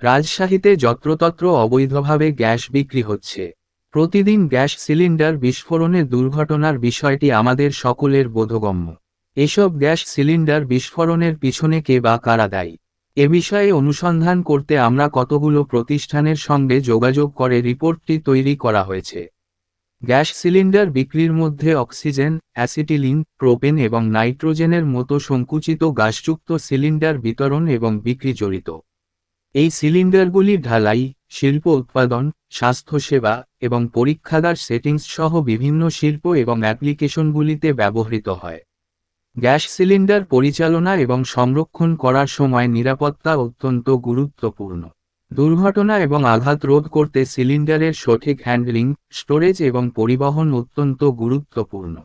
রাজশাহীতে যত্রতত্র অবৈধভাবে গ্যাস বিক্রি হচ্ছে। প্রতিদিন গ্যাস সিলিন্ডার বিস্ফোরণে দুর্ঘটনার বিষয়টি আমাদের সকলের বোধগম্য। এসব গ্যাস সিলিন্ডার বিস্ফোরণের পিছনে কে বা কারা দায়ী, এ বিষয়ে অনুসন্ধান করতে আমরা কতগুলো প্রতিষ্ঠানের সঙ্গে যোগাযোগ করে রিপোর্টটি তৈরি করা হয়েছে। গ্যাস সিলিন্ডার বিক্রির মধ্যে অক্সিজেন, অ্যাসিটিলিন, প্রোপেন এবং নাইট্রোজেনের মতো সংকুচিত গ্যাসযুক্ত সিলিন্ডার বিতরণ এবং বিক্রি জড়িত। এই সিলিন্ডারগুলি ঢালাই, শিল্প উৎপাদন, স্বাস্থ্যসেবা এবং পরীক্ষাগার সেটিংস সহ বিভিন্ন শিল্প এবং অ্যাপ্লিকেশনগুলিতে ব্যবহৃত হয়। গ্যাস সিলিন্ডার পরিচালনা এবং সংরক্ষণ করার সময় নিরাপত্তা অত্যন্ত গুরুত্বপূর্ণ। দুর্ঘটনা এবং আঘাত রোধ করতে সিলিন্ডারের সঠিক হ্যান্ডলিং, স্টোরেজ এবং পরিবহন অত্যন্ত গুরুত্বপূর্ণ।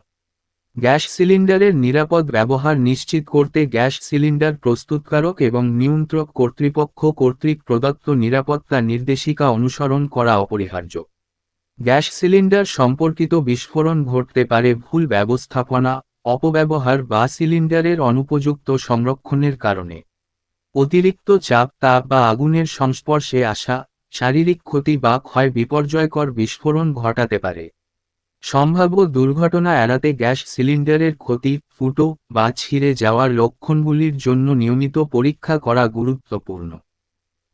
গ্যাস সিলিন্ডারের নিরাপদ ব্যবহার নিশ্চিত করতে গ্যাস সিলিন্ডার প্রস্তুতকারক এবং নিয়ন্ত্রক কর্তৃপক্ষ কর্তৃক প্রদত্ত নিরাপত্তা নির্দেশিকা অনুসরণ করা অপরিহার্য। গ্যাস সিলিন্ডার সম্পর্কিত বিস্ফোরণ ঘটতে পারে ভুল ব্যবস্থাপনা, অপব্যবহার বা সিলিন্ডারের অনুপযুক্ত সংরক্ষণের কারণে। অতিরিক্ত চাপ, তাপ বা আগুনের সংস্পর্শে আসা, শারীরিক ক্ষতি বা ক্ষয় বিপর্যয়কর বিস্ফোরণ ঘটাতে পারে। সম্ভাব্য দুর্ঘটনা এড়াতে গ্যাস সিলিন্ডারের ক্ষতি, ফুটো বা ছিঁড়ে যাওয়ার লক্ষণগুলির জন্য নিয়মিত পরীক্ষা করা গুরুত্বপূর্ণ।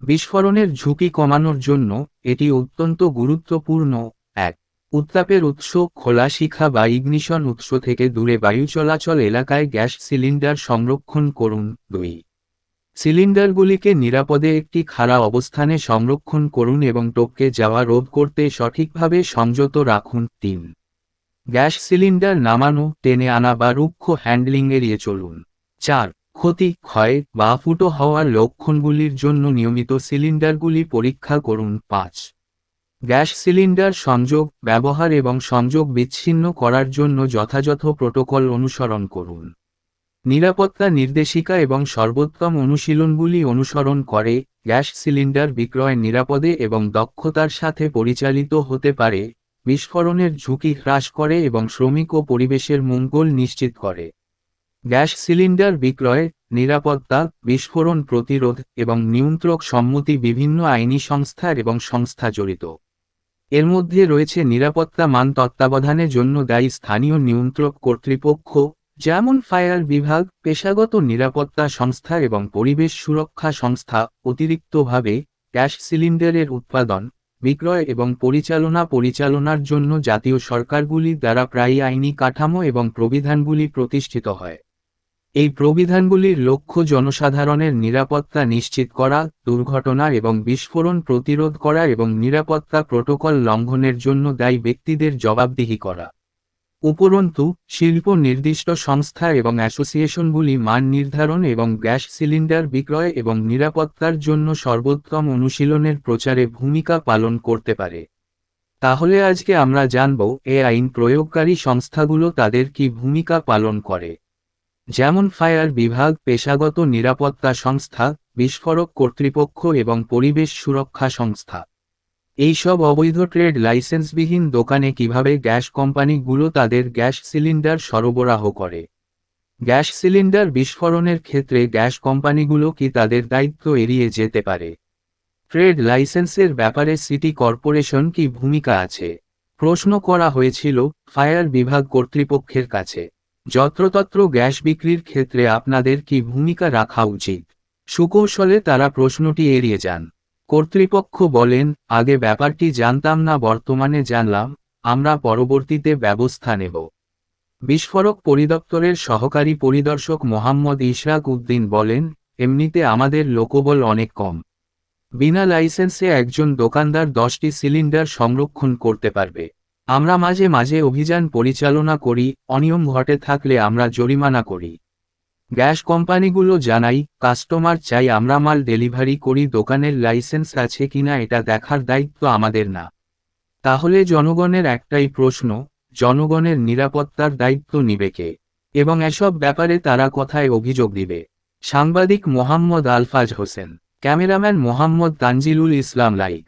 বিস্ফোরণের ঝুঁকি কমানোর জন্য এটি অত্যন্ত গুরুত্বপূর্ণ। ১. উত্তাপের উৎস, খোলা শিখা বা ইগনিশন উৎস থেকে দূরে বায়ু চলাচল এলাকায় গ্যাস সিলিন্ডার সংরক্ষণ করুন। ২. সিলিন্ডারগুলিকে নিরাপদে একটি খাড়া অবস্থানে সংরক্ষণ করুন এবং টপকে যাওয়া রোধ করতে সঠিকভাবে সংযত রাখুন। ৩. গ্যাস সিলিন্ডার নামানো, টেনে আনা বা রুক্ষ হ্যান্ডলিং এড়িয়ে চলুন। ৪. ক্ষতি, ক্ষয় বা ফুটো হওয়ার লক্ষণগুলির জন্য নিয়মিত সিলিন্ডারগুলি পরীক্ষা করুন। ৫. গ্যাস সিলিন্ডার সংযোগ, ব্যবহার এবং সংযোগ বিচ্ছিন্ন করার জন্য যথাযথ প্রোটোকল অনুসরণ করুন। নিরাপত্তা নির্দেশিকা এবং সর্বোত্তম অনুশীলনগুলি অনুসরণ করে গ্যাস সিলিন্ডার বিক্রয় নিরাপদে এবং দক্ষতার সাথে পরিচালিত হতে পারে, বিস্ফোরণের ঝুঁকি হ্রাস করে এবং শ্রমিক ও পরিবেশের মঙ্গল নিশ্চিত করে। গ্যাস সিলিন্ডার বিক্রয়, নিরাপত্তা, বিস্ফোরণ প্রতিরোধ এবং নিয়ন্ত্রক সম্মতি বিভিন্ন আইনি সংস্থা এবং সংস্থা জড়িত। এর মধ্যে রয়েছে নিরাপত্তা মান তত্ত্বাবধানের জন্য দায়ী স্থানীয় নিয়ন্ত্রক কর্তৃপক্ষ, যেমন ফায়ার বিভাগ, পেশাগত নিরাপত্তা সংস্থা এবং পরিবেশ সুরক্ষা সংস্থা। অতিরিক্তভাবে, গ্যাস সিলিন্ডারের উৎপাদন, বিক্রয় এবং পরিচালনার জন্য জাতীয় সরকারগুলি দ্বারা প্রায়ই আইনি কাঠামো এবং প্রবিধানগুলি প্রতিষ্ঠিত হয়। এই প্রবিধানগুলির লক্ষ্য জনসাধারণের নিরাপত্তা নিশ্চিত করা, দুর্ঘটনা এবং বিস্ফোরণ প্রতিরোধ করা এবং নিরাপত্তা প্রোটোকল লঙ্ঘনের জন্য দায়ী ব্যক্তিদের জবাবদিহি করা। উপরন্তু, শিল্প নির্দিষ্ট সংস্থা এবং অ্যাসোসিয়েশনগুলি মান নির্ধারণ এবং গ্যাস সিলিন্ডার বিক্রয় এবং নিরাপত্তার জন্য সর্বোত্তম অনুশীলনের প্রচারে ভূমিকা পালন করতে পারে। তাহলে আজকে আমরা জানব এই আইন প্রয়োগকারী সংস্থাগুলো তাদের কি ভূমিকা পালন করে। যেমন ফায়ার বিভাগ, পেশাগত নিরাপত্তা সংস্থা, বিস্ফোরক কর্তৃপক্ষ এবং পরিবেশ সুরক্ষা সংস্থা। এই সব অবৈধ ট্রেড লাইসেন্সবিহীন দোকানে কিভাবে গ্যাস কোম্পানিগুলো তাদের গ্যাস সিলিন্ডার সরবরাহ করে। গ্যাস সিলিন্ডার বিস্ফোরণের ক্ষেত্রে গ্যাস কোম্পানিগুলো কি তাদের দায়িত্ব এড়িয়ে যেতে পারে। ট্রেড লাইসেন্সের ব্যাপারে সিটি কর্পোরেশন কি ভূমিকা আছে। প্রশ্ন করা হয়েছিল ফায়ার বিভাগ কর্তৃপক্ষের কাছে, যত্রতত্র গ্যাস বিক্রির ক্ষেত্রে আপনাদের কি ভূমিকা রাখা উচিত। সুকৌশলে তারা প্রশ্নটি এড়িয়ে যান। কর্তৃপক্ষ বলেন, আগে ব্যাপারটি জানতাম না, বর্তমানে জানলাম, আমরা পরবর্তীতে ব্যবস্থা নেব। বিস্ফোরক পরিদপ্তরের সহকারী পরিদর্শক মোহাম্মদ ইশরাক উদ্দিন বলেন, এমনিতে আমাদের লোকবল অনেক কম। বিনা লাইসেন্সে একজন দোকানদার 10টি সিলিন্ডার সংরক্ষণ করতে পারবে। আমরা মাঝে মাঝে অভিযান পরিচালনা করি, অনিয়ম ঘটে থাকলে আমরা জরিমানা করি। গ্যাস কোম্পানিগুলো জানাই, কাস্টমার চাই আমরা মাল ডেলিভারি করি, দোকানের লাইসেন্স আছে কিনা এটা দেখার দায়িত্ব আমাদের না। তাহলে জনগণের একটাই প্রশ্ন, জনগণের নিরাপত্তার দায়িত্ব নিবে কে, এবং এসব ব্যাপারে তারা কোথায় অভিযোগ দিবে। সাংবাদিক মোহাম্মদ আলফাজ হোসেন, ক্যামেরাম্যান মোহাম্মদ তানজিলুল ইসলাম লাইক।